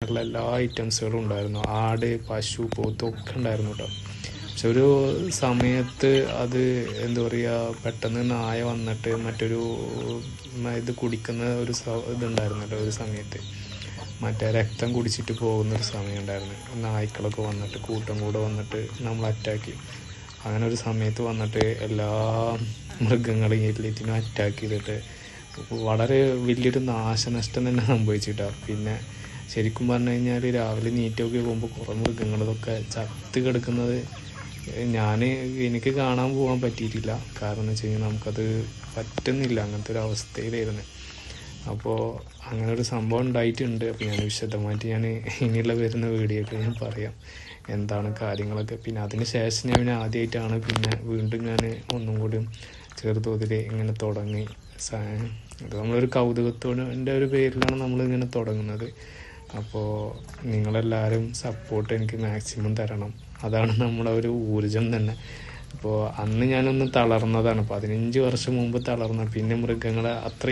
അങ്ങനത്തെ എല്ലാ ഐറ്റംസുകളും ഉണ്ടായിരുന്നു. ആട്, പശു, പോത്ത് ഒക്കെ ഉണ്ടായിരുന്നു കേട്ടോ. പക്ഷെ ഒരു സമയത്ത് അത് എന്താ പറയുക, പെട്ടെന്ന് നായ വന്നിട്ട് മറ്റൊരു ഇത് കുടിക്കുന്ന ഒരു ഇതുണ്ടായിരുന്നല്ലോ ഒരു സമയത്ത്, മറ്റേ രക്തം കുടിച്ചിട്ട് പോകുന്നൊരു സമയം ഉണ്ടായിരുന്നു. നായ്ക്കളൊക്കെ വന്നിട്ട് കൂട്ടം കൂടെ വന്നിട്ട് നമ്മൾ അറ്റാക്ക് ചെയ്യും. അങ്ങനെ ഒരു സമയത്ത് വന്നിട്ട് എല്ലാ മൃഗങ്ങളെയും എല്ലാത്തിനും അറ്റാക്ക് ചെയ്തിട്ട് വളരെ വലിയൊരു നാശനഷ്ടം തന്നെ സംഭവിച്ചിട്ടാണ്. പിന്നെ ശരിക്കും പറഞ്ഞു കഴിഞ്ഞാൽ രാവിലെ നീറ്റൊക്കെ പോകുമ്പോൾ കുറേ മൃഗങ്ങളിതൊക്കെ ചത്ത് കിടക്കുന്നത് എനിക്ക് കാണാൻ പോകാൻ പറ്റിയിട്ടില്ല. കാരണം എന്ന് വെച്ച് കഴിഞ്ഞാൽ നമുക്കത് പറ്റുന്നില്ല, അങ്ങനത്തെ ഒരു അവസ്ഥയിലായിരുന്നു. അപ്പോൾ അങ്ങനെ ഒരു സംഭവം ഉണ്ടായിട്ടുണ്ട്. അപ്പോൾ ഞാൻ വിശദമായിട്ട് ഇനിയുള്ള വരുന്ന വീഡിയോയിൽ ഞാൻ പറയാം എന്താണ് കാര്യങ്ങളൊക്കെ. പിന്നെ അതിന് ശേഷം ഞാൻ ആദ്യമായിട്ടാണ് വീണ്ടും ഞാൻ ഒന്നും കൂടി ചെറുതോതിൽ ഇങ്ങനെ തുടങ്ങി. അത് നമ്മളൊരു കൗതുകത്തോടെ ഒരു പേരിലാണ് നമ്മളിങ്ങനെ തുടങ്ങുന്നത്. അപ്പോൾ നിങ്ങളെല്ലാവരും സപ്പോർട്ട് എനിക്ക് മാക്സിമം തരണം. അതാണ് നമ്മളെ ഒരു ഊർജം തന്നെ. അപ്പോൾ അന്ന് ഞാനൊന്ന് തളർന്നതാണ്, 15 വർഷം മുമ്പ് തളർന്ന. പിന്നെ മൃഗങ്ങളെ അത്ര